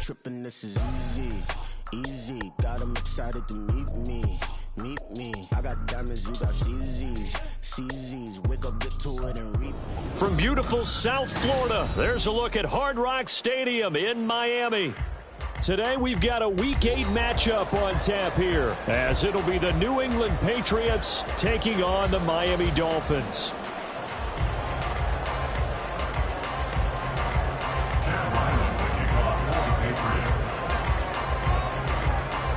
tripping, this is easy, easy. Got them excited to meet me. I got diamonds, you got CZs. Wake up, get to it, and reap. From beautiful South Florida, there's a look at Hard Rock Stadium in Miami. Today, we've got a Week 8 matchup on tap here, as it'll be the New England Patriots taking on the Miami Dolphins.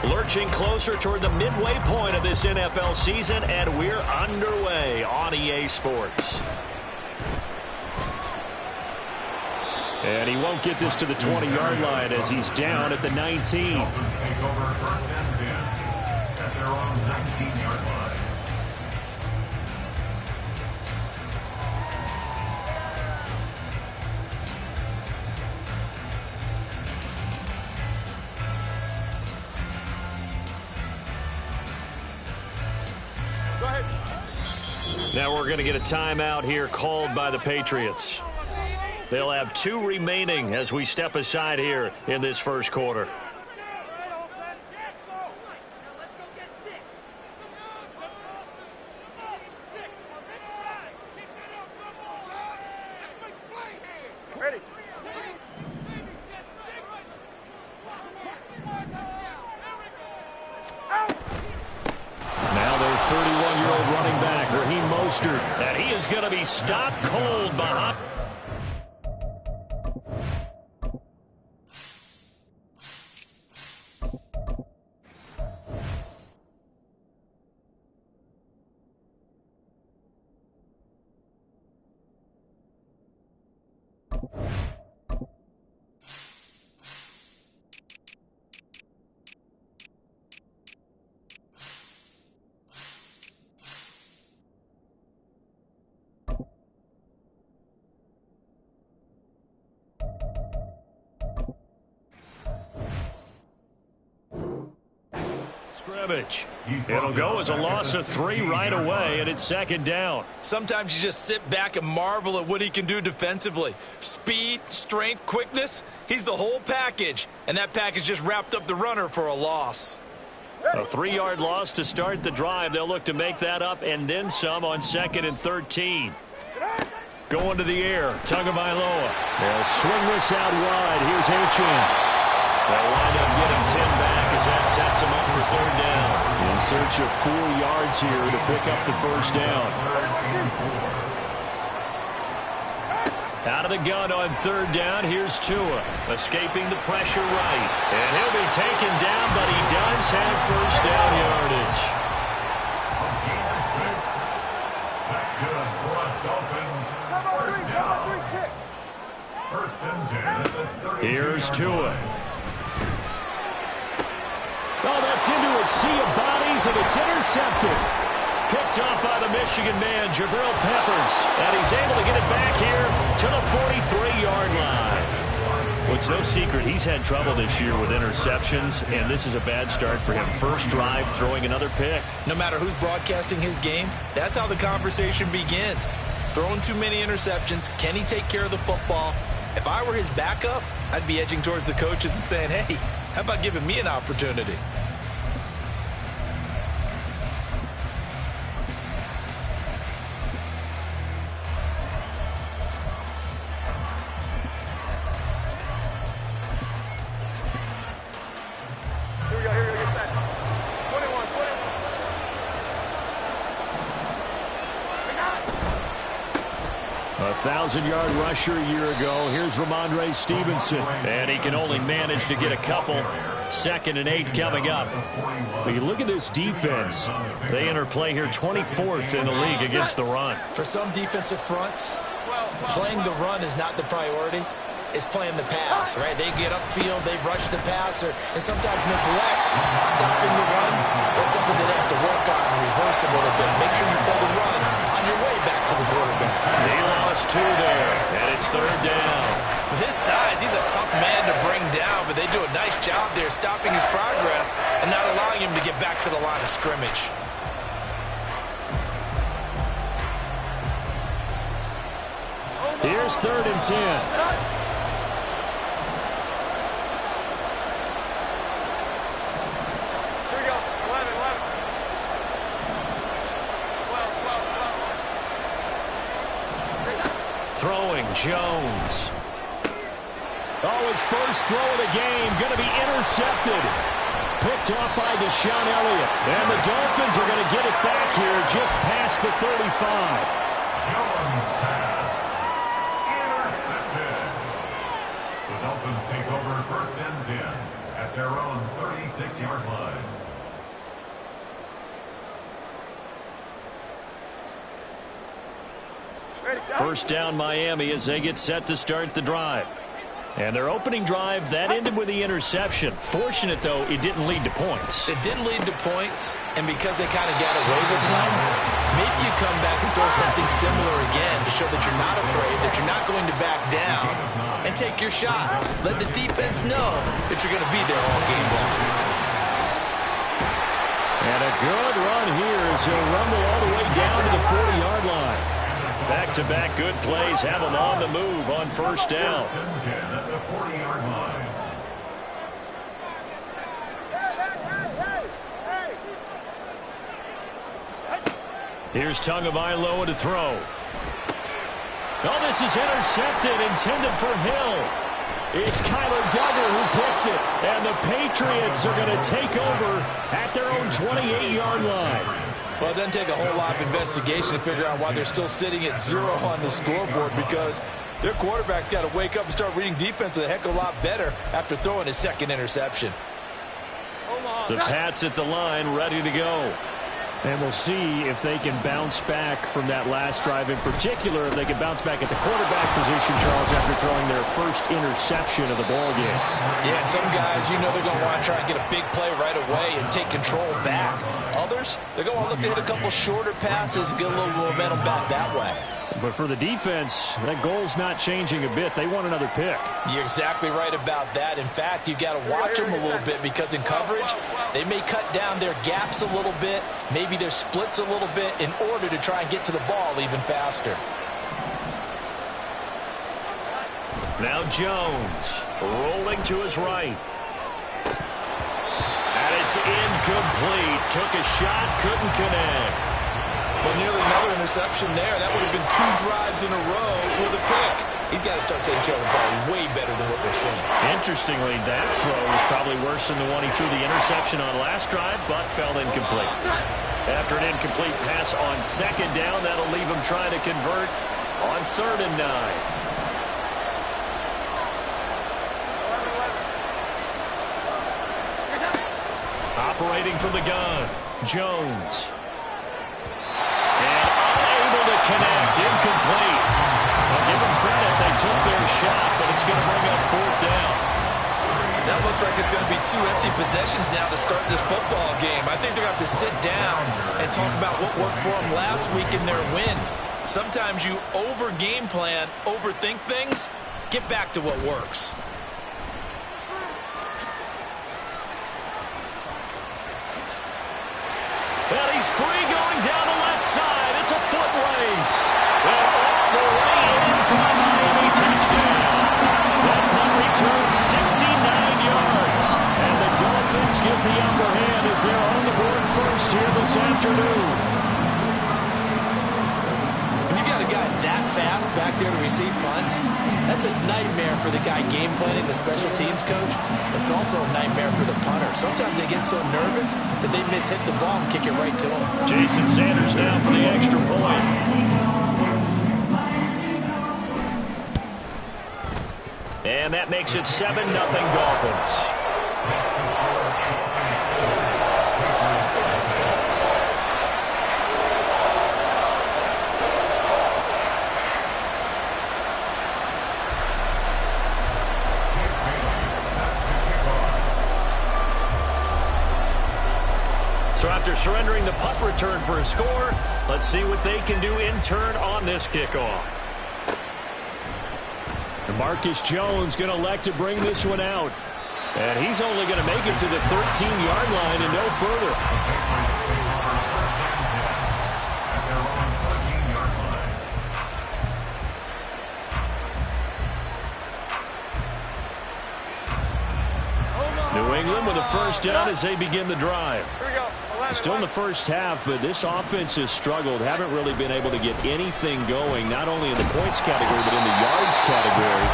Lurching closer toward the midway point of this NFL season, and we're underway on EA Sports. And he won't get this to the 20-yard line as he's down at the 19. Dolphins take over first and 10 at their own 19-yard line. Now we're going to get a timeout here called by the Patriots. They'll have 2 remaining as we step aside here in this first quarter. Now their 31-year-old running back, Raheem Mostert, and he is going to be stopped cold behind. Scrimmage. It'll go as a loss of 3 right away, and it's second down. Sometimes you just sit back and marvel at what he can do defensively. Speed, strength, quickness, he's the whole package. And that package just wrapped up the runner for a loss. A 3-yard loss to start the drive. They'll look to make that up and then some on 2nd and 13. Going to the air, Tagovailoa. They'll swing this out wide. Here's Achane. They'll wind up getting 10 back as that sets them up for 3rd down. In search of 4 yards here to pick up the first down. Out of the gun on 3rd down, here's Tua. Escaping the pressure right. And he'll be taken down, but he does have first down yardage. That's good for a Dolphins. First and 10 at the 32. Here's Tua. Oh, that's into a sea of bodies, and it's intercepted. Picked off by the Michigan man, Jabril Peppers. And he's able to get it back here to the 43-yard line. Well, it's no secret he's had trouble this year with interceptions, and this is a bad start for him. First drive, throwing another pick. No matter who's broadcasting his game, that's how the conversation begins. Throwing too many interceptions, can he take care of the football? If I were his backup, I'd be edging towards the coaches and saying, hey, how about giving me an opportunity? A 1,000-yard rusher a year ago. Here's Ramondre Stevenson. And he can only manage to get a couple. 2nd and 8 coming up. But you look at this defense. They interplay here 24th in the league against the run. For some defensive fronts, playing the run is not the priority. It's playing the pass, right? They get upfield, they rush the passer, and sometimes neglect stopping the run. That's something that they have to work on and reverse a little bit. Make sure you play the run on your way back to the quarterback. He lost 2 there, and it's 3rd down. With his size, he's a tough man to bring down, but they do a nice job there stopping his progress and not allowing him to get back to the line of scrimmage. Here's 3rd and 10. throwing, Jones. Oh, his first throw of the game going to be intercepted. Picked off by Deshaun Elliott. And the Dolphins are going to get it back here just past the 35. Jones pass. Intercepted. The Dolphins take over 1st and 10 at their own 36-yard line. First down Miami as they get set to start the drive. And their opening drive, that ended with the interception. Fortunate, though, it didn't lead to points. It didn't lead to points, and because they kind of got away with one, maybe you come back and throw something similar again to show that you're not afraid, that you're not going to back down, and take your shot. Let the defense know that you're going to be there all game long. And a good run here as he'll rumble all the way down to the 40-yard line. Back-to-back good plays have him on the move on first down. 1st and 10 at the 40-yard line. Here's Tagovailoa to throw. Oh, this is intercepted, intended for Hill. It's Kyler Duggar who picks it, and the Patriots are going to take over at their own 28-yard line. Well, it doesn't take a whole lot of investigation to figure out why they're still sitting at 0 on the scoreboard, because their quarterback's got to wake up and start reading defense a heck of a lot better after throwing his second interception. The Pats at the line, ready to go. And we'll see if they can bounce back from that last drive, in particular if they can bounce back at the quarterback position, Charles, after throwing their first interception of the ballgame. Yeah, and some guys, you know, they're going to want to try and get a big play right away and take control back. Others, they're going to look to hit a couple shorter passes and get a little momentum back that way. But for the defense, that goal's not changing a bit. They want another pick. You're exactly right about that. In fact, you've got to watch them a little bit, because in coverage, they may cut down their gaps a little bit, maybe their splits a little bit, in order to try and get to the ball even faster. Now Jones rolling to his right. And it's incomplete. Took a shot, couldn't connect. Well, nearly another interception there. That would have been 2 drives in a row with a pick. He's got to start taking care of the ball way better than what we're seeing. Interestingly, that throw was probably worse than the one he threw the interception on last drive, but fell incomplete. After an incomplete pass on second down, that'll leave him trying to convert on 3rd and 9. Operating from the gun, Jones. And unable to connect, incomplete. I'll give them credit, they took their shot, but it's going to bring up 4th down. That looks like it's going to be 2 empty possessions now to start this football game. I think they're going to have to sit down and talk about what worked for them last week in their win. Sometimes you over-game plan, overthink things. Get back to what works. Well, he's free going down the left side. It's a foot race. And all the way in for a Miami touchdown. That punt returns 69 yards. And the Dolphins get the upper hand as they're on the board first here this afternoon. When you got a guy that fast back there to receive punts, that's a nightmare for the guy game planning, the special teams coach. It's also a nightmare for the punter. Sometimes they get so nervous that they miss-hit the ball and kick it right to them. Jason Sanders now for the extra point. And that makes it 7-0 Dolphins. So after surrendering the punt return for a score, let's see what they can do in turn on this kickoff. Marcus Jones going to elect to bring this one out. And he's only going to make it to the 13-yard line and no further. New England with a first down as they begin the drive. Still in the first half, but this offense has struggled. Haven't really been able to get anything going, not only in the points category, but in the yards category.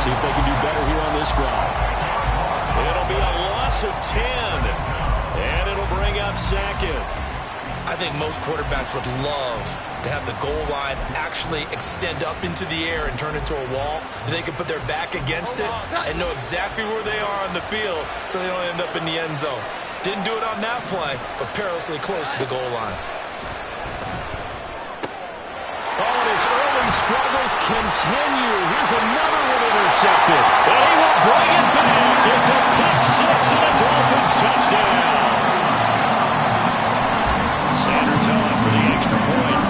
See if they can do better here on this drive. It'll be a loss of 10, and it'll bring up second. I think most quarterbacks would love to have the goal line actually extend up into the air and turn into a wall. They can put their back against it and know exactly where they are on the field so they don't end up in the end zone. Didn't do it on that play, but perilously close to the goal line. Oh, and his early struggles continue. Here's another one intercepted. And he will bring it back. It's a pick six and a Dolphins touchdown. Sanders on for the extra point.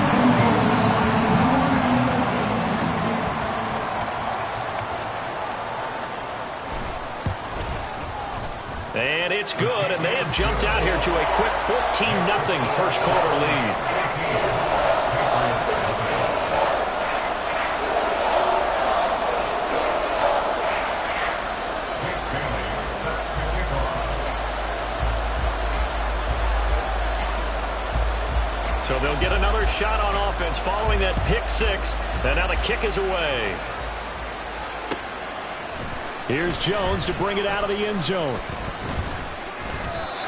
And it's good, and they have jumped out here to a quick 14-0 first quarter lead. So they'll get another shot on offense following that pick six, and now the kick is away. Here's Jones to bring it out of the end zone.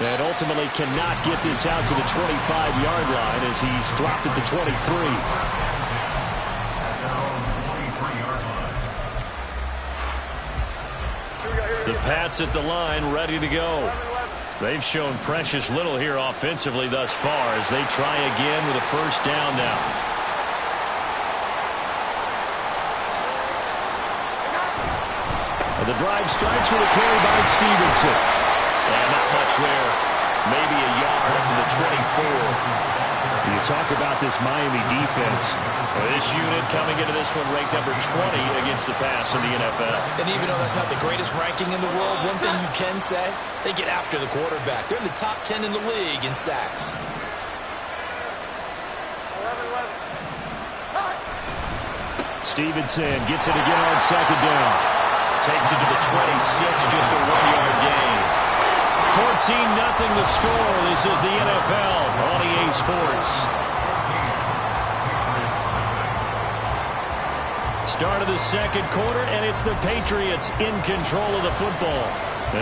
And ultimately cannot get this out to the 25-yard line as he's dropped at the 23. The Pats at the line ready to go. They've shown precious little here offensively thus far as they try again with a first down now. And the drive starts with a carry by Stevenson. And not much there. Maybe a yard up to the 24. You talk about this Miami defense. This unit coming into this one ranked number 20 against the pass in the NFL. And even though that's not the greatest ranking in the world, one thing you can say, they get after the quarterback. They're in the top 10 in the league in sacks. Stevenson gets it again on second down. Takes it to the 26, just a 1-yard gain. 14-0 the score. This is the NFL on EA Sports. Start of the second quarter, and it's the Patriots in control of the football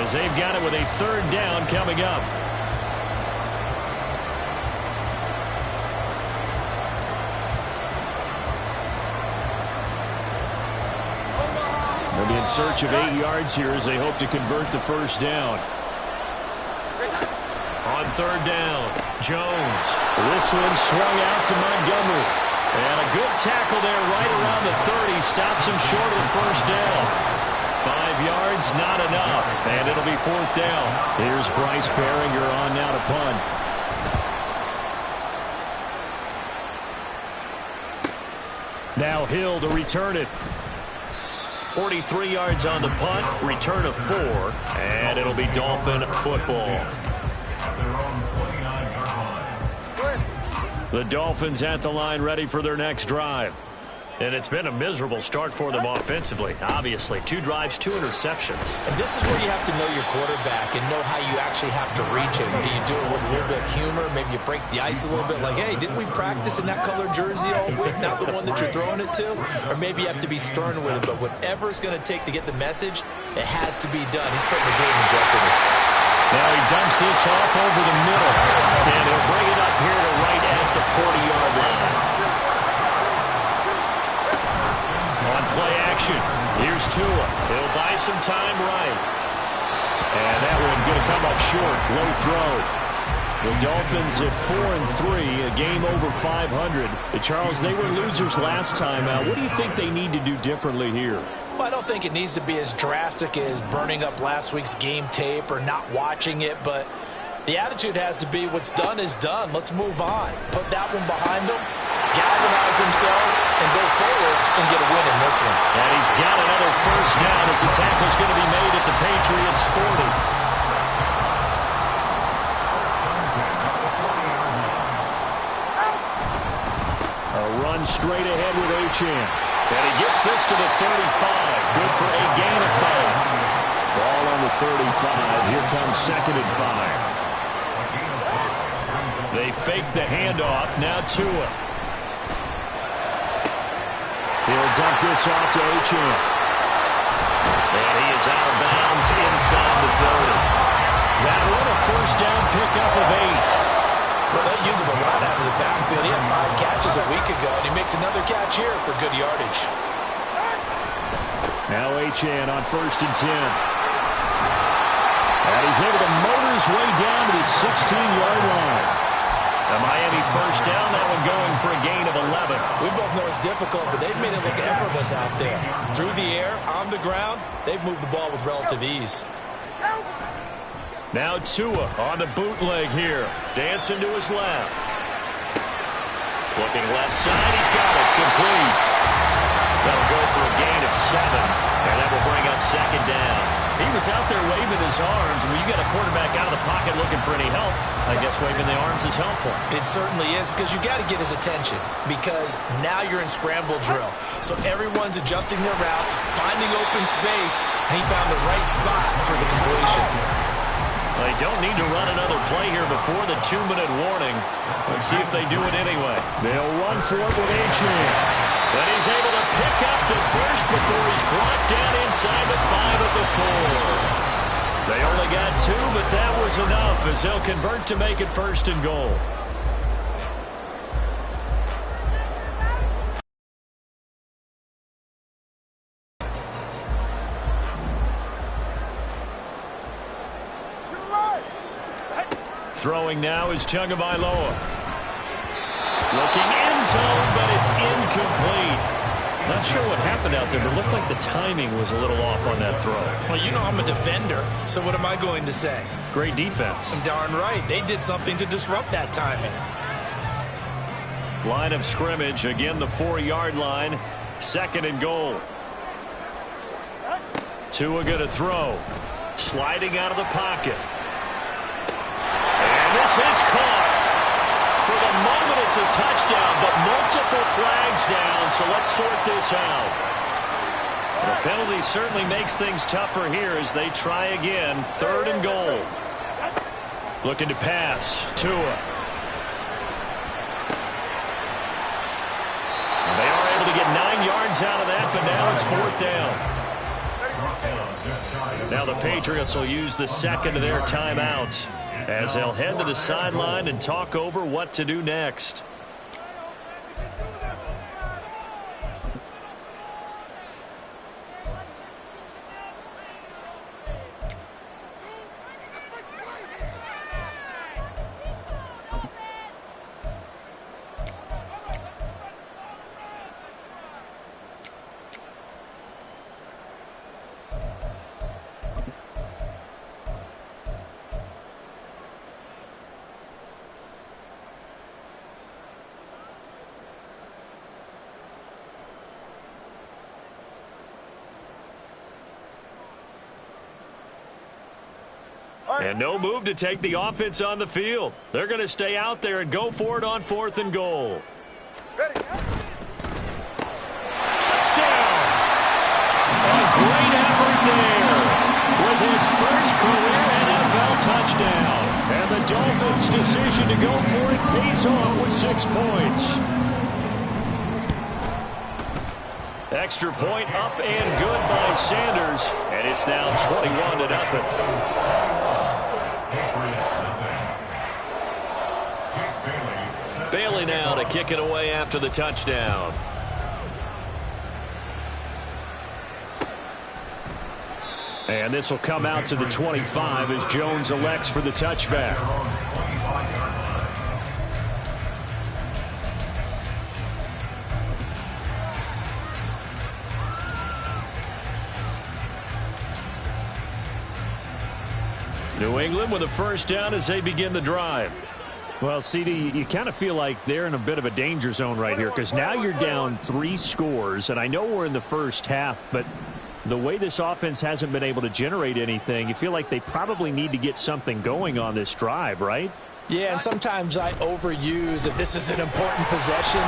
as they've got it with a third down coming up. They'll be in search of 8 yards here as they hope to convert the first down. On third down, Jones. This one swung out to Montgomery. And a good tackle there right around the 30. Stops him short of the first down. 5 yards, not enough. And it'll be fourth down. Here's Bryce Baringer on now to punt. Now Hill to return it. 43 yards on the punt. Return of 4. And it'll be Dolphin football. The Dolphins at the line ready for their next drive. And it's been a miserable start for them offensively, obviously. 2 drives, 2 interceptions. And this is where you have to know your quarterback and know how you actually have to reach him. Do you do it with a little bit of humor? Maybe you break the ice a little bit like, hey, didn't we practice in that colored jersey all week, not the one that you're throwing it to? Or maybe you have to be stern with him. But whatever it's going to take to get the message, it has to be done. He's putting the game in jeopardy. Now he dumps this off over the middle. And he'll bring it up here to right at the 40-yard line. On play action, here's Tua. He'll buy some time right. And that one going to come up short. Low throw. The Dolphins at 4-3, a game over 500. Charles, they were losers last time out. What do you think they need to do differently here? Well, I don't think it needs to be as drastic as burning up last week's game tape or not watching it, but the attitude has to be what's done is done. Let's move on. Put that one behind them, galvanize themselves, and go forward and get a win in this one. And he's got another first down as the tackle's going to be made at the Patriots' 40. A run straight ahead with Achane. And he gets this to the 35. Good for a gain of 5. Ball on the 35. Here becomes 2nd and 5. They fake the handoff. Now Tua. He'll dump this off to Achane. And he is out of bounds inside the 30. That one a first down pickup of 8. Well, they use him a lot out of the backfield. He had 5 catches a week ago, and he makes another catch here for good yardage. Now Achane on 1st and 10. And he's able to motor his way down to the 16-yard line. The Miami first down, that one going for a gain of 11. We both know it's difficult, but they've made it look effortless out there. Through the air, on the ground, they've moved the ball with relative ease. Now Tua on the bootleg here. Dancing to his left. Looking left side. He's got it. Complete. That'll go for a gain of 7. And that will bring up 2nd down. He was out there waving his arms. When you got a quarterback out of the pocket looking for any help, I guess waving the arms is helpful. It certainly is, because you got to get his attention, because now you're in scramble drill. So everyone's adjusting their routes, finding open space, and he found the right spot for the completion. They don't need to run another play here before the 2-minute warning. Let's see if they do it anyway. They'll run for it with Achane. But he's able to pick up the first before he's brought down inside the 5 at the 4. They only got 2, but that was enough as they'll convert to make it 1st and goal. Throwing now is Tagovailoa. Looking end zone, but it's incomplete. Not sure what happened out there, but it looked like the timing was a little off on that throw. Well, you know I'm a defender, so what am I going to say? Great defense. I'm darn right. They did something to disrupt that timing. Line of scrimmage, again the 4-yard line. 2nd and goal. Tua going to throw. Sliding out of the pocket. And this is caught. For the moment, it's a touchdown, but multiple flags down, so let's sort this out. The penalty certainly makes things tougher here as they try again. 3rd and goal. Looking to pass. Tua. They are able to get 9 yards out of that, but now it's 4th down. Now the Patriots will use the 2nd of their timeouts as they'll head to the sideline and talk over what to do next. And no move to take the offense on the field. They're going to stay out there and go for it on 4th and goal. Ready. Touchdown! A great effort there with his first career NFL touchdown. And the Dolphins' decision to go for it pays off with 6 points. Extra point up and good by Sanders. And it's now 21-0. Bailey now to kick it away after the touchdown. And this will come out to the 25 as Jones elects for the touchback. New England with a first down as they begin the drive. Well, CD, you kind of feel like they're in a bit of a danger zone right here because now you're down 3 scores, and I know we're in the first half, but the way this offense hasn't been able to generate anything, you feel like they probably need to get something going on this drive, right? Yeah, and sometimes I overuse that this is an important possession.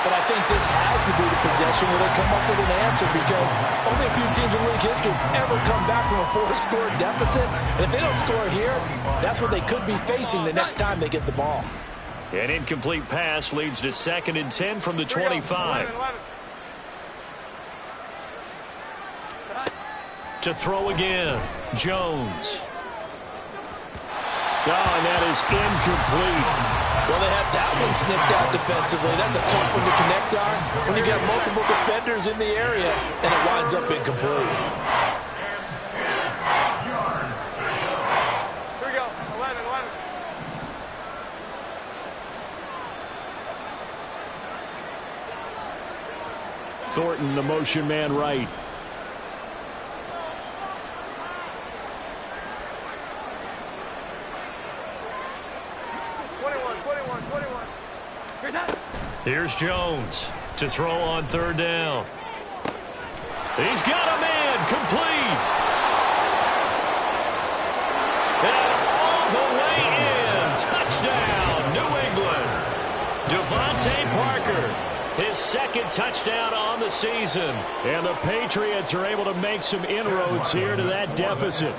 but I think this has to be the possession where they come up with an answer, because only a few teams in league history ever come back from a 4-score deficit. And if they don't score here, that's what they could be facing the next time they get the ball. An incomplete pass leads to 2nd and 10 from the 25. To throw again, Jones. Oh, and that is incomplete. Well, they had that one snipped out defensively. That's a tough one to connect on when you got multiple defenders in the area, and it winds up incomplete. Here we go. 11. Thornton, the motion man right. Here's Jones to throw on 3rd down. He's got a man complete. And all the way in. Touchdown, New England. Devontae Parker, his 2nd touchdown on the season. And the Patriots are able to make some inroads here to that deficit.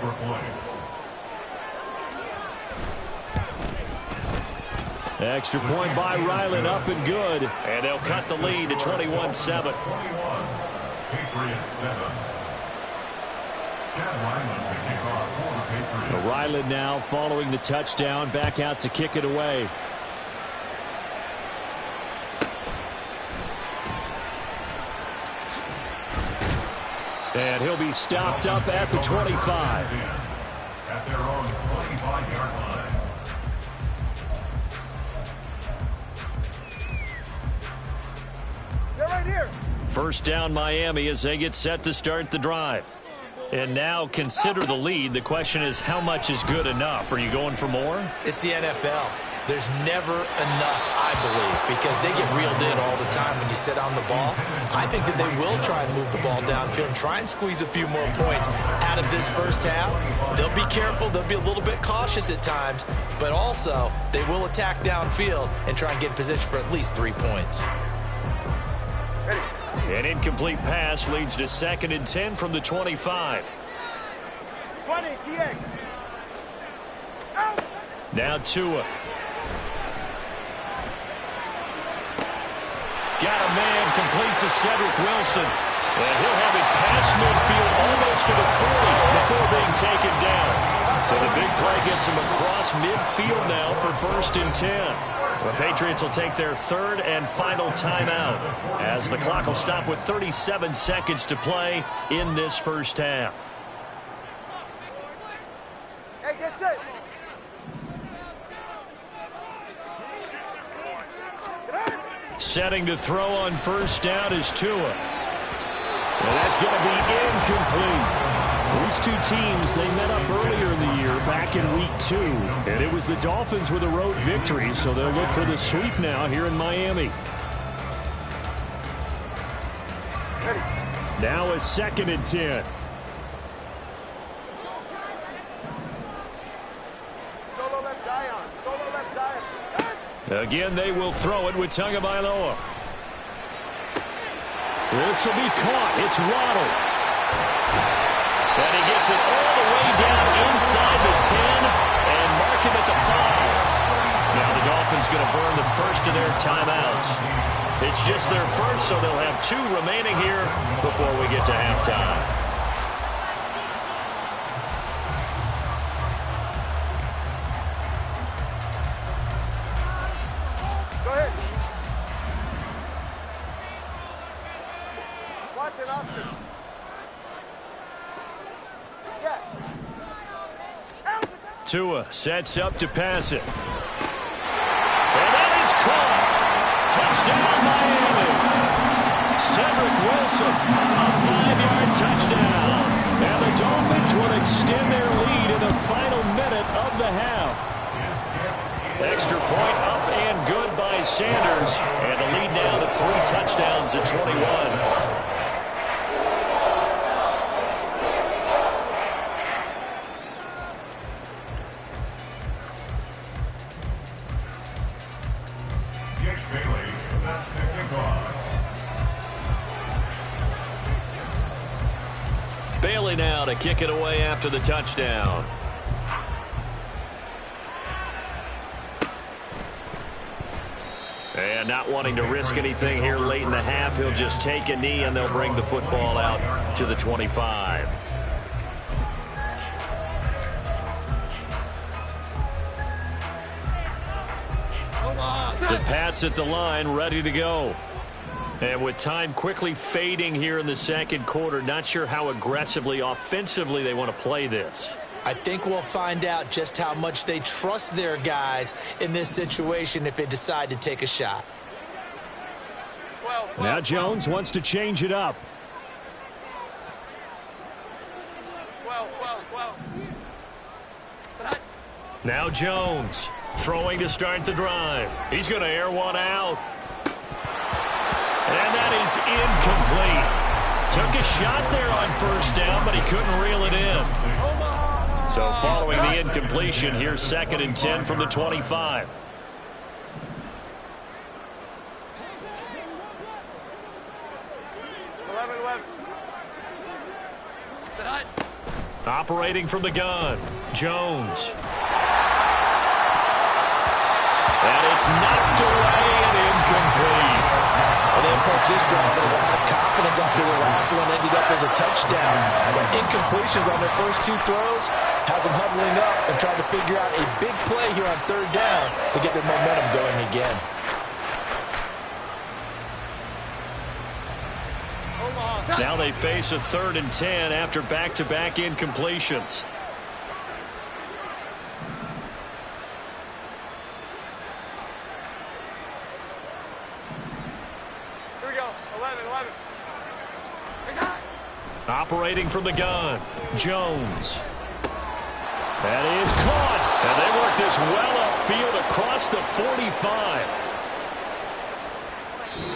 Extra point by Ryland, up and good. And they'll cut the lead to 21-7. 21. Patriots 7. Chad Ryland to kick off for the Patriots. Ryland now following the touchdown, back out to kick it away. And he'll be stopped up at the 25. At their own 25-yard line. First down Miami as they get set to start the drive. And now consider the lead. The question is, how much is good enough? Are you going for more? It's the NFL. There's never enough, I believe, because they get reeled in all the time when you sit on the ball. I think that they will try and move the ball downfield and try and squeeze a few more points out of this first half. They'll be careful. They'll be a little bit cautious at times, but also they will attack downfield and try and get in position for at least 3 points. An incomplete pass leads to 2nd and 10 from the 25. 20, TX. Out. Now Tua. Got a man complete to Cedric Wilson. And he'll have it past midfield almost to the 40 before being taken down. So the big play gets him across midfield now for 1st and 10. The Patriots will take their 3rd and final timeout as the clock will stop with 37 seconds to play in this first half. Hey, get set. Setting to throw on 1st down is Tua. And that's going to be incomplete. These two teams, they met up earlier in the year, back in week 2. And it was the Dolphins with a road victory, so they'll look for the sweep now here in Miami. Now a 2nd and 10. Solo left Zion. Solo left Zion. Again, they will throw it with Tagovailoa. This will be caught. It's Waddle. And he gets it all the way down inside the 10 and mark him at the 5. Now the Dolphins going to burn the first of their timeouts. It's just their first, so they'll have 2 remaining here before we get to halftime. Go ahead. Watch it, Oscar. Tua sets up to pass it. And that is caught. Touchdown, Miami. Cedric Wilson, a 5-yard touchdown. And the Dolphins will extend their lead in the final minute of the half. Extra point up and good by Sanders. And the lead now to 3 touchdowns at 21. Bailey set to kick off. to kick it away after the touchdown. And not wanting to risk anything here late in the half, he'll just take a knee and they'll bring the football out to the 25. The Pats at the line, ready to go. And with time quickly fading here in the second quarter, not sure how aggressively, offensively they want to play this. I think we'll find out just how much they trust their guys in this situation if they decide to take a shot. Now Jones wants to change it up. Now Jones throwing to start the drive. He's going to air one out. And that is incomplete. Took a shot there on first down, but he couldn't reel it in. So following the incompletion, here's 2nd and 10 from the 25. Operating from the gun, Jones. And it's knocked away and incomplete. Well, they approached this drive with a lot of confidence after the last one ended up as a touchdown. But incompletions on their first 2 throws has them huddling up and trying to figure out a big play here on 3rd down to get their momentum going again. Now they face a 3rd and 10 after back-to-back incompletions. Here we go. 11. Operating from the gun, Jones. That is caught. And they work this well upfield across the 45.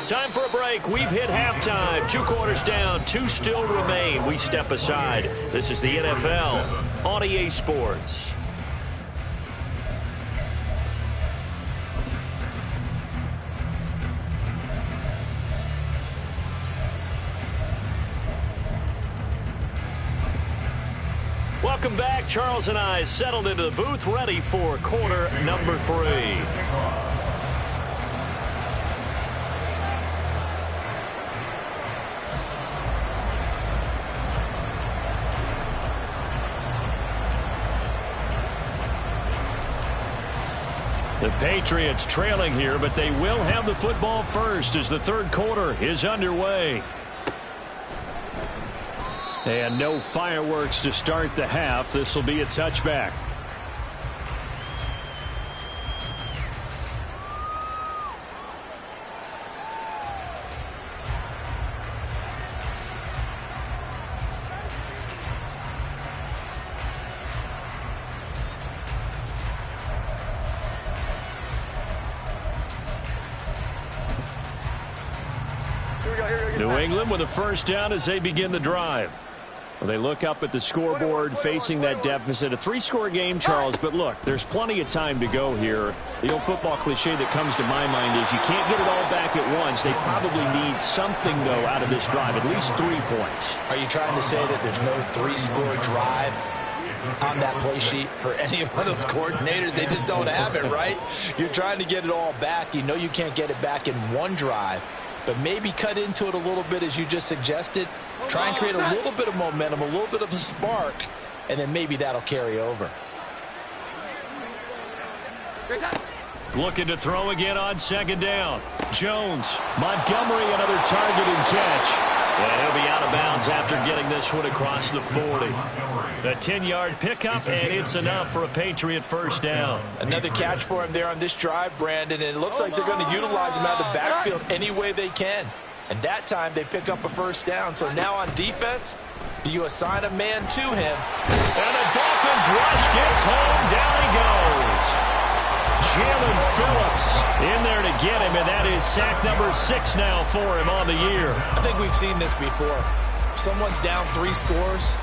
Time for a break. We've hit halftime. 2 quarters down. 2 still remain. We step aside. This is the NFL on EA Sports. Welcome back. Charles and I settled into the booth, ready for quarter number 3. The Patriots trailing here, but they will have the football first as the 3rd quarter is underway. And no fireworks to start the half. This will be a touchback. New England with a first down as they begin the drive. Well, they look up at the scoreboard facing that deficit. A 3-score game, Charles, but look, there's plenty of time to go here. The old football cliche that comes to my mind is you can't get it all back at once. They probably need something, though, out of this drive, at least 3 points. Are you trying to say that there's no 3-score drive on that play sheet for any one of those coordinators? They just don't have it, right? You're trying to get it all back. You know you can't get it back in one drive, but maybe cut into it a little bit as you just suggested. Try and create a little bit of momentum, a little bit of a spark, and then maybe that'll carry over. Looking to throw again on 2nd down. Jones, Montgomery, another target and catch. And he'll be out of bounds after getting this one across the 40. A 10-yard pickup, and it's enough for a Patriot first down. Another catch for him there on this drive, Brandon, and it looks like they're going to utilize him out of the backfield any way they can. And that time they pick up a first down. So now on defense, do you assign a man to him? And the Dolphins rush gets home. Down he goes. Jalen Phillips in there to get him, and that is sack number 6 now for him on the year. I think we've seen this before. If someone's down 3 scores,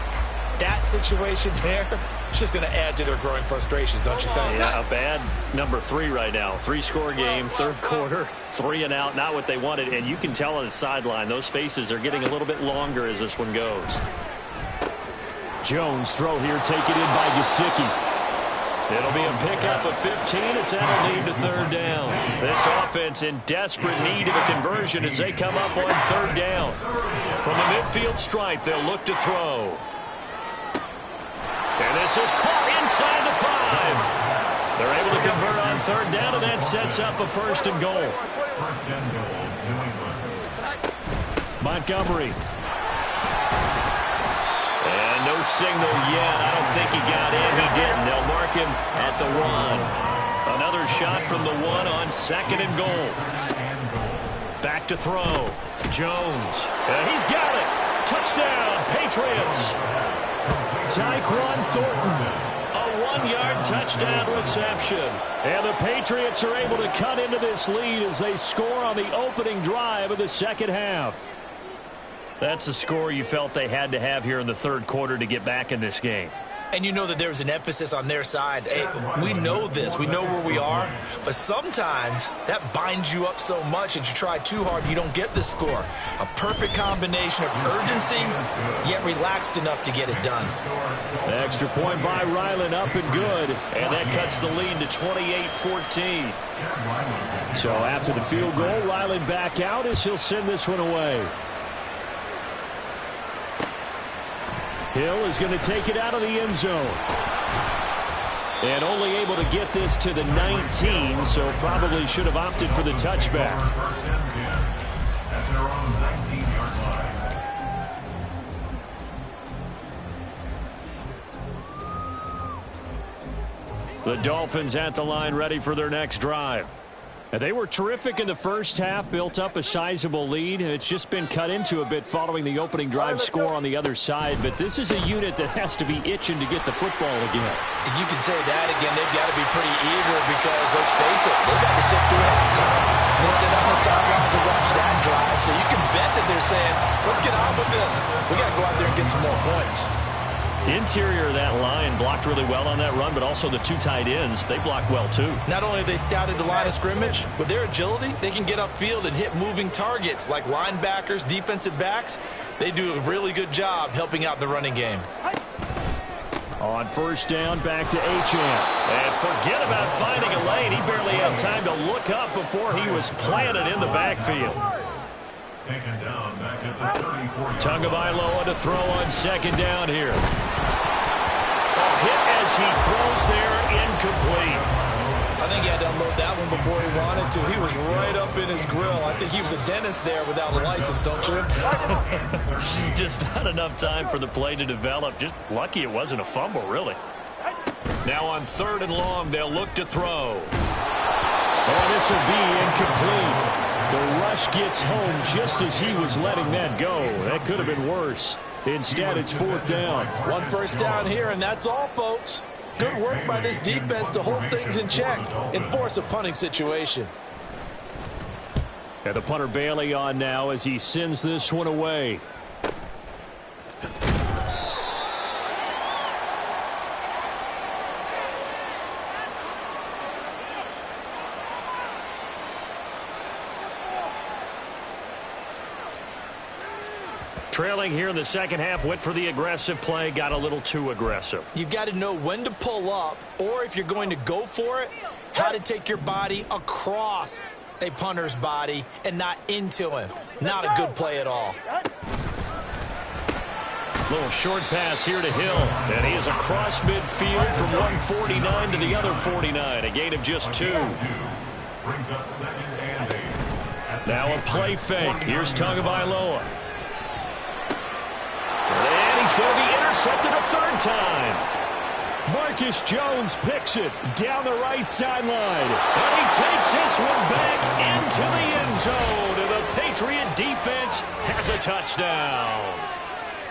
that situation there, it's just going to add to their growing frustrations, don't you think? Yeah, a bad number 3 right now. 3-score game, 3rd quarter, 3 and out, not what they wanted. And you can tell on the sideline, those faces are getting a little bit longer as this one goes. Jones throw here, taken in by Gesicki. It'll be a pickup of 15 as that'll lead to third down. This offense in desperate need of a conversion as they come up on third down. From the midfield stripe, they'll look to throw. And this is caught inside the 5. They're able to convert on third down, and that sets up a first and goal. First and goal, New England. Montgomery. And no signal yet. I don't think he got in. He didn't. They'll mark him at the 1. Another shot from the 1 on second and goal. Back to throw. Jones. He's got it. Touchdown, Patriots. Tyquan Thornton. A 1-yard touchdown reception. And the Patriots are able to cut into this lead as they score on the opening drive of the second half. That's a score you felt they had to have here in the third quarter to get back in this game. And you know that there's an emphasis on their side. Hey, we know this. We know where we are. But sometimes that binds you up so much that you try too hard, you don't get the score. A perfect combination of urgency, yet relaxed enough to get it done. Extra point by Ryland, up and good. And that cuts the lead to 28-14. So after the field goal, Ryland back out as he'll send this one away. Hill is going to take it out of the end zone. And only able to get this to the 19, so probably should have opted for the touchback. First and 10 at their own 19-yard line. The Dolphins at the line, ready for their next drive. And they were terrific in the first half, built up a sizable lead. It's just been cut into a bit following the opening drive score on the other side. But this is a unit that has to be itching to get the football again. And you can say that again. They've got to be pretty eager because, let's face it, they've got to sit through halftime. They sit on the sidelines and watch that drive. So you can bet that they're saying, let's get on with this. We got to go out there and get some more points. Interior of that line blocked really well on that run, but also the 2 tight ends, they blocked well too. Not only have they scouted the line of scrimmage, with their agility, they can get upfield and hit moving targets like linebackers, defensive backs. They do a really good job helping out the running game. On first down, back to Achane. And forget about finding a lane. He barely had time to look up before he was planted in the backfield. Taken down back at the 34. Tagovailoa to throw on second down here. A hit as he throws there, incomplete. I think he had to unload that one before he wanted to. He was right up in his grill. I think he was a dentist there without a license, don't you? Just not enough time for the play to develop. Just lucky it wasn't a fumble, really. Now on third and long, they'll look to throw. Oh, this will be incomplete. The rush gets home just as he was letting that go. That could have been worse. Instead, it's fourth down. One first down here, and that's all, folks. Good work by this defense to hold things in check and force a punting situation. And the punter Bailey on now as he sends this one away. Trailing here in the second half, went for the aggressive play, got a little too aggressive. You've got to know when to pull up, or if you're going to go for it, how to take your body across a punter's body and not into him. Not a good play at all. Little short pass here to Hill, and he is across midfield from 149 to the other 49, a gain of just 2. Brings up second and 8. Now a play fake. Here's Tagovailoa. And he's going to be intercepted a third time. Marcus Jones picks it down the right sideline. And he takes this one back into the end zone. And the Patriot defense has a touchdown.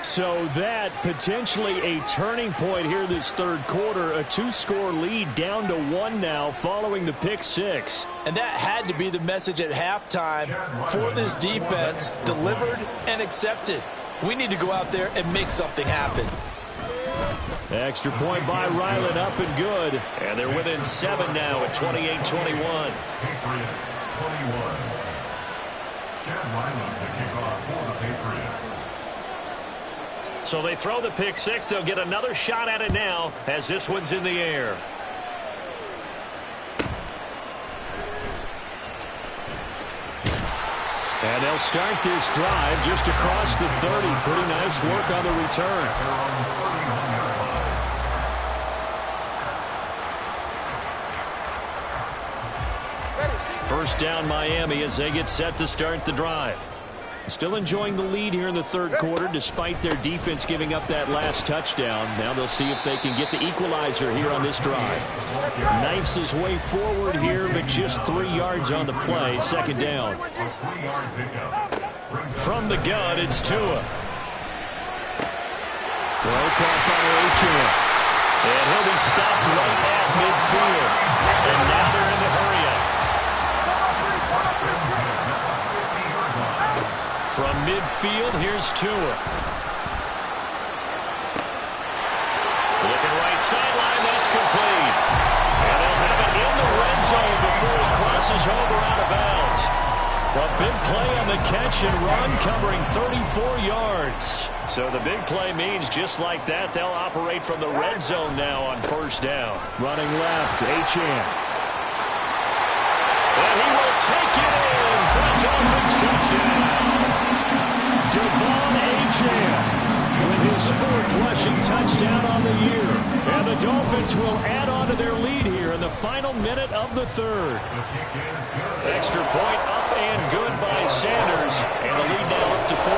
So that potentially a turning point here this third quarter. A 2-score lead down to 1 now following the pick 6. And that had to be the message at halftime for this defense. Delivered and accepted. We need to go out there and make something happen. Extra point by Ryland, up and good. And they're within 7 now at 28-21. Patriots 21. Chad Ryland to kick off for the Patriots. So they throw the pick six. They'll get another shot at it now as this one's in the air. And they'll start this drive just across the 30. Pretty nice work on the return. First down Miami as they get set to start the drive. Still enjoying the lead here in the third quarter despite their defense giving up that last touchdown. Now they'll see if they can get the equalizer here on this drive. Knifes his way forward here, but just 3 yards on the play. Second down. From the gun, it's Tua. Throw caught by Achane. And he'll be stopped right at midfield. And now they're in the hurry-up. From midfield, here's Tua. Looking right sideline, that's complete. And they'll have it in the red zone before he crosses over out of bounds. A big play on the catch and run, covering 34 yards. So the big play means just like that, they'll operate from the red zone now on first down. Running left, Achane. And he will take it in for a Dolphins touchdown. Devon Achane with his 4th rushing touchdown on the year. And the Dolphins will add on to their lead here in the final minute of the third. Extra point up and good by Sanders. And the lead now up to 14.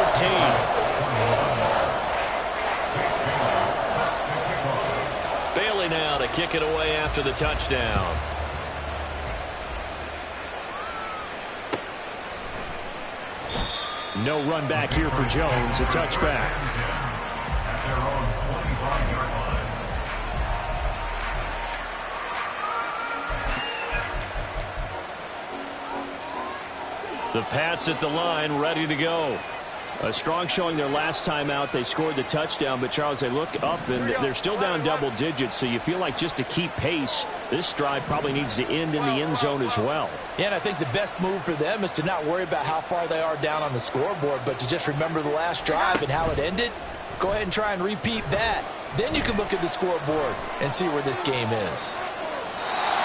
Bailey now to kick it away after the touchdown. No run back here for Jones. A touchback. The Pats at the line, ready to go. A strong showing their last time out. They scored the touchdown, but Charles, they look up and they're still down double digits, so you feel like just to keep pace, this drive probably needs to end in the end zone as well. Yeah, and I think the best move for them is to not worry about how far they are down on the scoreboard, but to just remember the last drive and how it ended. Go ahead and try and repeat that. Then you can look at the scoreboard and see where this game is.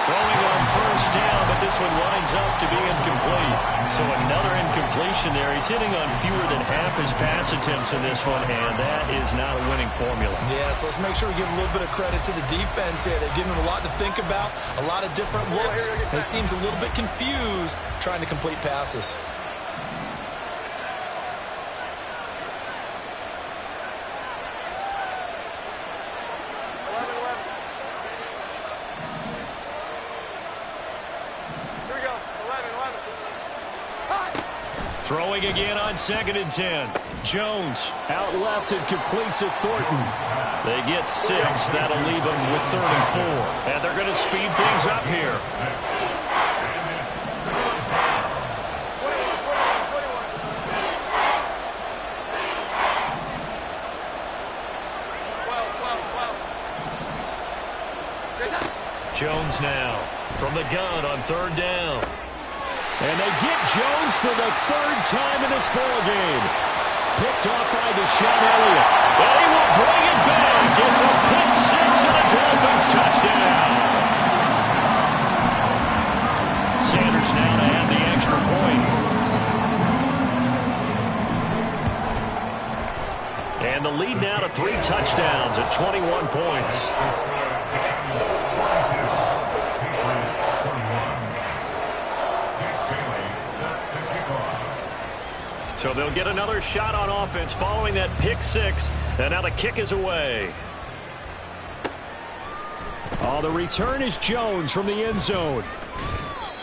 Throwing on first down, but this one winds up to be incomplete. So another incompletion there. He's hitting on fewer than half his pass attempts in this one, and that is not a winning formula. Yeah, so let's make sure we give a little bit of credit to the defense here. They've given him a lot to think about, a lot of different looks, and he seems a little bit confused trying to complete passes. Throwing again on 2nd and 10. Jones out left and complete to Thornton. They get 6. That'll leave them with 3rd and 4. And they're going to speed things up here. Jones now from the gun on 3rd down. And they get Jones for the 3rd time in this ballgame. Picked off by Deshaun Elliott. And he will bring it back. It's a pick 6 and a Dolphins touchdown. Sanders now to add the extra point. And the lead now to 3 touchdowns at 21 points. So they'll get another shot on offense following that pick 6. And now the kick is away. Oh, the return is Jones from the end zone.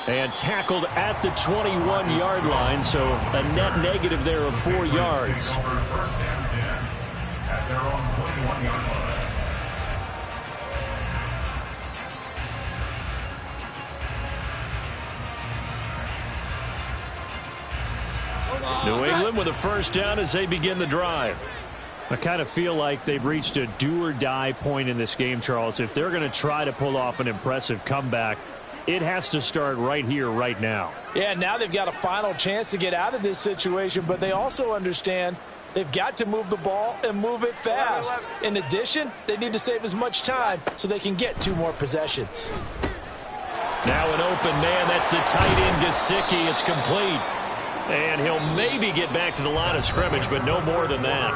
And tackled at the 21-yard line, so a net negative there of 4 yards. At their own 21-yard line. New England with a first down as they begin the drive. I kind of feel like they've reached a do-or-die point in this game, Charles. If they're going to try to pull off an impressive comeback, it has to start right here, right now. Yeah, now they've got a final chance to get out of this situation, but they also understand They've got to move the ball and move it fast. In addition, they need to save as much time so they can get 2 more possessions. Now an open man. That's the tight end, Gesicki. It's complete. And he'll maybe get back to the line of scrimmage, but no more than that.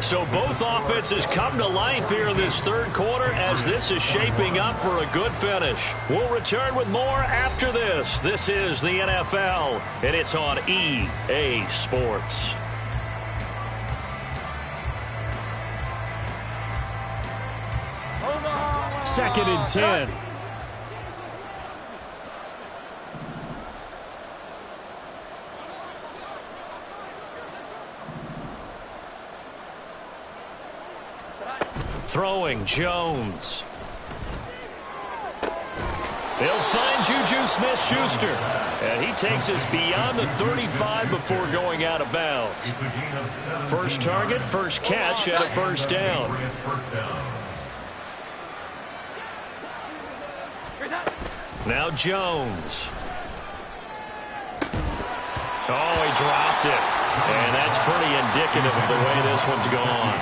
So both offenses come to life here in this third quarter as this is shaping up for a good finish. We'll return with more after this. This is the NFL, and it's on EA Sports. Second and 10. Throwing, Jones. They'll find Juju Smith-Schuster. And he takes us beyond the 35 before going out of bounds. First target, first catch, and a first down. Now Jones. Oh, he dropped it. And that's pretty indicative of the way this one's gone.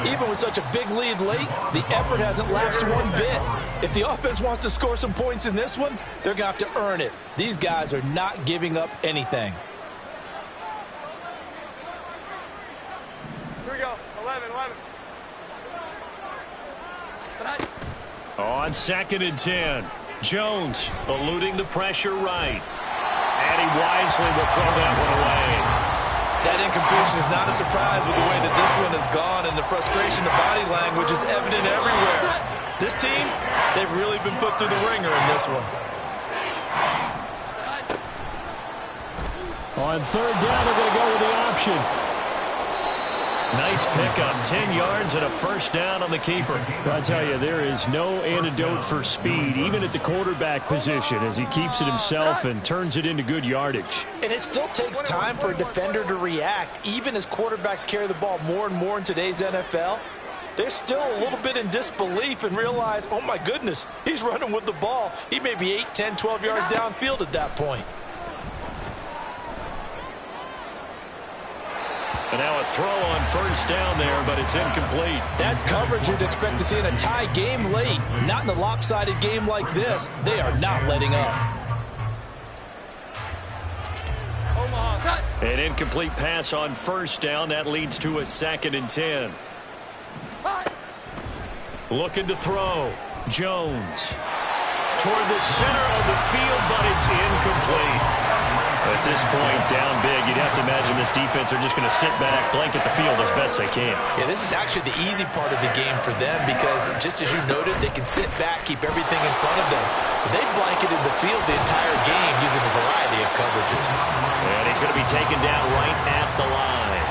Even with such a big lead late, the effort hasn't lapsed one bit. If the offense wants to score some points in this one, they're going to have to earn it. These guys are not giving up anything. Here we go. 11. On second and 10, Jones eluding the pressure right. And he wisely will throw that one away. That incompletion is not a surprise with the way that this one has gone, and the frustration of body language is evident everywhere. This team, they've really been put through the ringer in this one. On third down, they're going to go with the option. Nice pickup, 10 yards and a first down on the keeper. I tell you, there is no antidote for speed, even at the quarterback position, as he keeps it himself and turns it into good yardage. And it still takes time for a defender to react, even as quarterbacks carry the ball more and more in today's NFL. They're still a little bit in disbelief and realize, oh my goodness, he's running with the ball. He may be 8, 10, 12 yards downfield at that point. And now a throw on first down there, but it's incomplete. That's coverage you'd expect to see in a tie game late. Not in a lopsided game like this. They are not letting up. An incomplete pass on first down. That leads to a second and 10. Looking to throw. Jones. Toward the center of the field, but it's incomplete. At this point, down big, you'd have to imagine this defense are just going to sit back, blanket the field as best they can. Yeah, this is actually the easy part of the game for them because, just as you noted, they can sit back, keep everything in front of them. They've blanketed the field the entire game using a variety of coverages. And he's going to be taken down right at the line.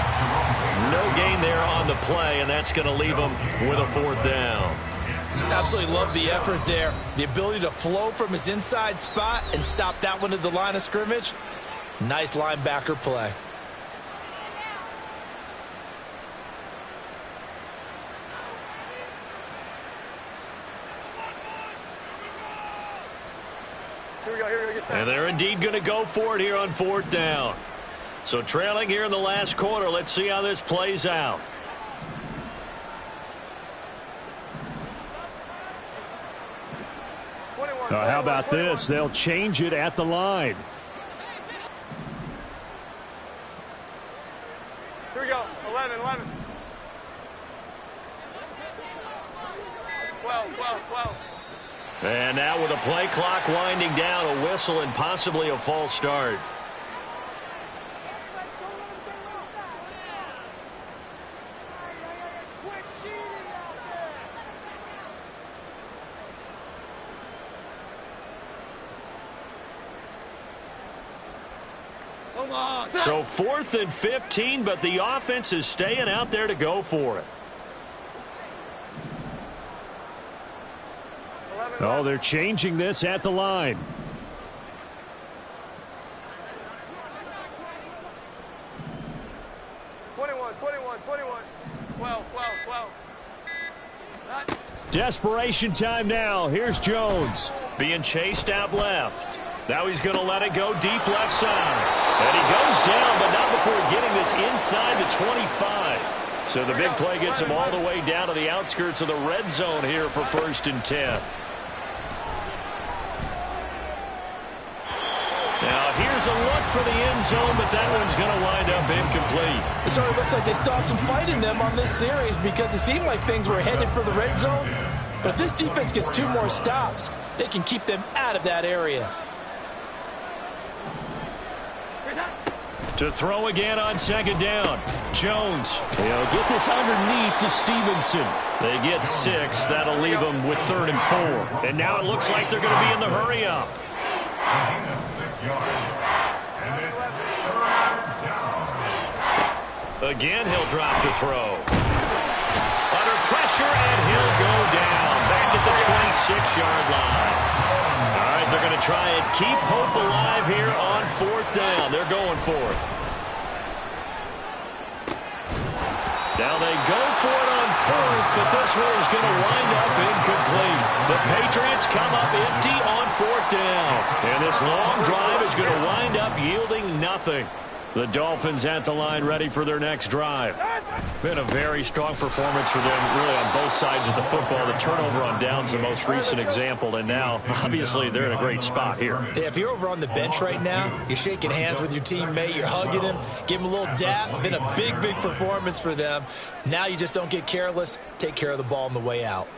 No gain there on the play, and that's going to leave him with a fourth down. Absolutely love the effort there. The ability to flow from his inside spot and stop that one at the line of scrimmage. Nice linebacker play. Here we go. And they're indeed going to go for it here on fourth down. So trailing here in the last quarter. Let's see how this plays out. How about this? They'll change it at the line. Here we go. 11. 12. And now with a play clock winding down, a whistle and possibly a false start. So 4th and 15, but the offense is staying out there to go for it. Oh, they're changing this at the line. Desperation time now. Here's Jones. Being chased out left. Now he's going to let it go deep left side. And he goes down, but not before getting this inside the 25. So the big play gets him all the way down to the outskirts of the red zone here for 1st and 10. Now here's a look for the end zone, but that one's going to wind up incomplete. It sort of looks like they still have some fight in them on this series because it seemed like things were headed for the red zone. But if this defense gets 2 more stops, they can keep them out of that area. To throw again on 2nd down. Jones. He'll get this underneath to Stevenson. They get 6. That'll leave them with 3rd and 4. And now it looks like they're going to be in the hurry-up. 6 yards. And it's 3rd down. Again, he'll drop to throw. Under pressure, and he'll go down. Back at the 26-yard line. All right, they're going to try and keep hope alive here on 4th down. They're going for it. Now they go for it on 4th, but this one is going to wind up incomplete. The Patriots come up empty on 4th down. And this long drive is going to wind up yielding nothing. The Dolphins at the line ready for their next drive. Been a very strong performance for them really on both sides of the football. The turnover on downs the most recent example, and now obviously they're in a great spot here. Yeah, if you're over on the bench right now, you're shaking hands with your teammate, you're hugging him, give him a little dap. Been a big, big performance for them. Now you just don't get careless. Take care of the ball on the way out.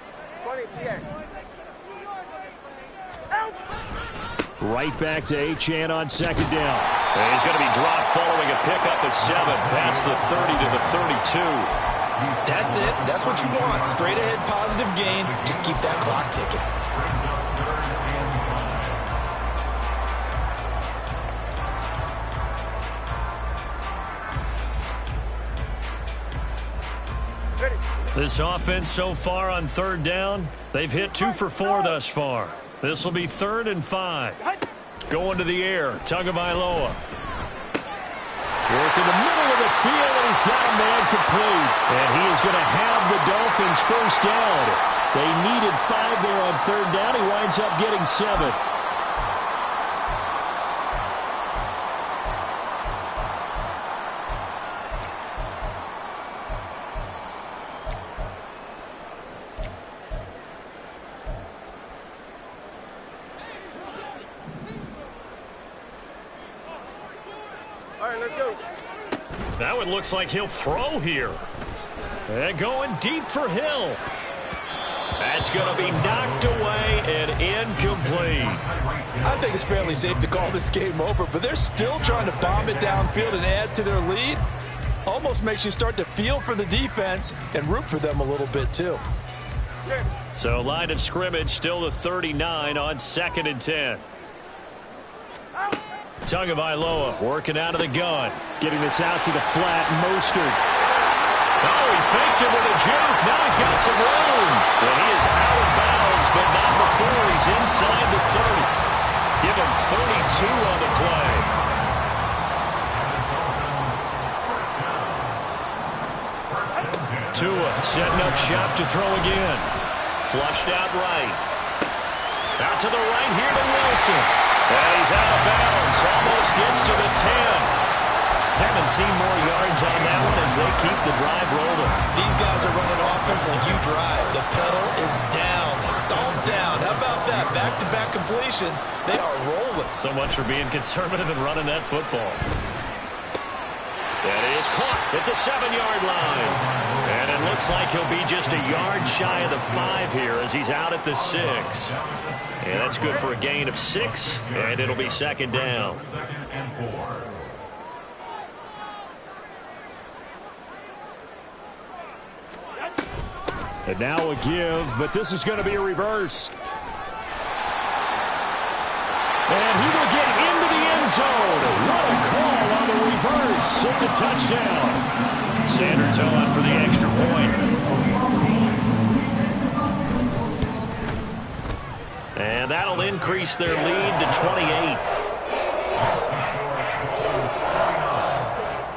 Right back to Achane on 2nd down. And he's going to be dropped following a pickup of 7 past the 30 to the 32. That's it. That's what you want. Straight ahead positive gain. Just keep that clock ticking. This offense so far on 3rd down, they've hit 2 for 4 thus far. This will be 3rd and 5. Going to the air, Tagovailoa. Work in the middle of the field, and he's got a man complete. And he is going to have the Dolphins 1st down. They needed 5 there on 3rd down. He winds up getting 7. Now it looks like he'll throw here. And going deep for Hill. That's going to be knocked away and incomplete. I think it's fairly safe to call this game over, but they're still trying to bomb it downfield and add to their lead. Almost makes you start to feel for the defense and root for them a little bit too. So line of scrimmage still the 39 on 2nd and 10. Tagovailoa working out of the gun. Getting this out to the flat, Mostert. Oh, he faked it with a juke. Now he's got some room. And he is out of bounds, but not before he's inside the 30. Give him 32 on the play. Tua setting up shop to throw again. Flushed out right. Out to the right here to Wilson. And he's out of bounds. Almost gets to the 10. 17 more yards on that one as they keep the drive rolling. These guys are running offense like you drive. The pedal is down, stomped down. How about that? Back-to-back completions. They are rolling. So much for being conservative and running that football. That is caught at the 7-yard line. And it looks like he'll be just a yard shy of the 5 here as he's out at the 6. And that's good for a gain of 6, and it'll be 2nd down. 2nd and 4. And now a give, but this is going to be a reverse. And he will get into the end zone. What a call on the reverse. It's a touchdown. Sanders on for the extra point. And that'll increase their lead to 28.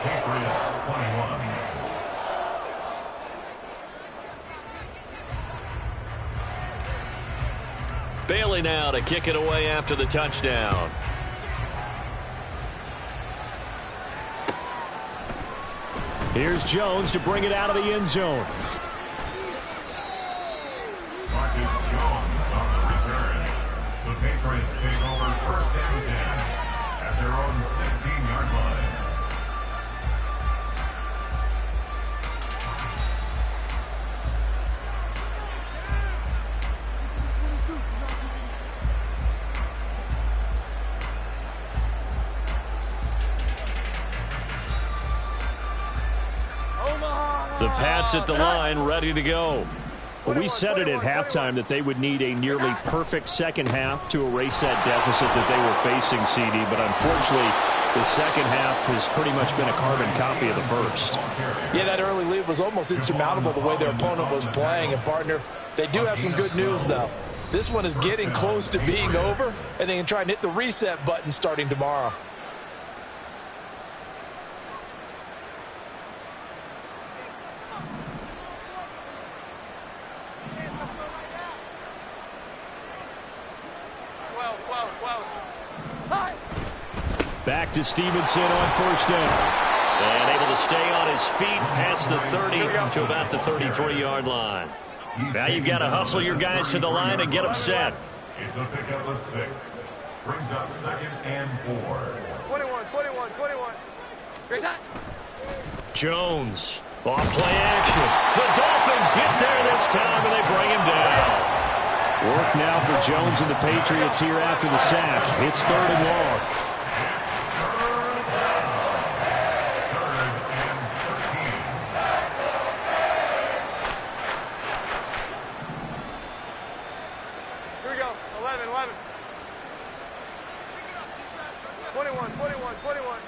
Patriots 21. Bailey now to kick it away after the touchdown. Here's Jones to bring it out of the end zone. Marcus Jones on the return. The Patriots take over 1st and 10 at their own 16-yard line. The Pats at the line, ready to go. Well, we said it at halftime that they would need a nearly perfect second half to erase that deficit that they were facing, CD. But unfortunately, the second half has pretty much been a carbon copy of the first. Yeah, that early lead was almost insurmountable the way their opponent was playing. And, partner, they do have some good news, though. This one is getting close to being over, and they can try and hit the reset button starting tomorrow. Back to Stevenson on 1st down. And able to stay on his feet past the 30 to about the 33-yard line. Now you've got to hustle your guys to the line and get them set. It's a pickup of 6. Brings up 2nd and 4. 21. Great time. Jones, off play action. The Dolphins get there this time, and they bring him down. Work now for Jones and the Patriots here after the sack. It's 3rd and long. Here we go. 11. 21.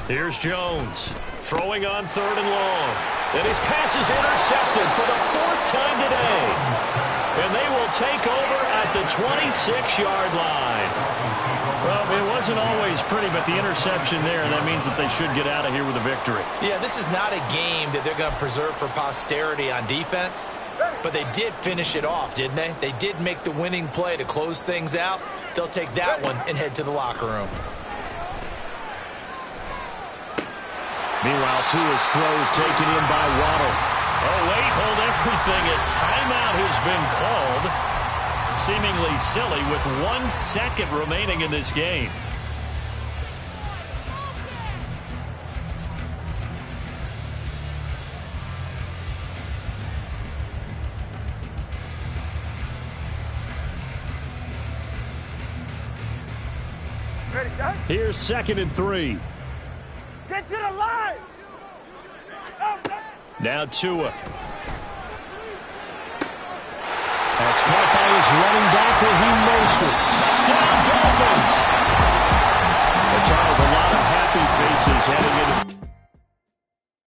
Here's Jones, throwing on 3rd and long. And his pass is intercepted for the 4th time today. And they will take over at the 26-yard line. Well, it wasn't always pretty, but the interception there, that means that they should get out of here with a victory. Yeah, this is not a game that they're going to preserve for posterity on defense, but they did finish it off, didn't they? They did make the winning play to close things out. They'll take that one and head to the locker room. Meanwhile, Tua's throws taken in by Waddle. Oh, wait, hold everything. A timeout has been called. Seemingly silly with 1 second remaining in this game. Ready, shot? Here's 2nd and 3. Get to the line. Now Tua. That's caught by his running back, Raheem Mostert. Touchdown, Dolphins! But Charles, a lot of happy faces heading into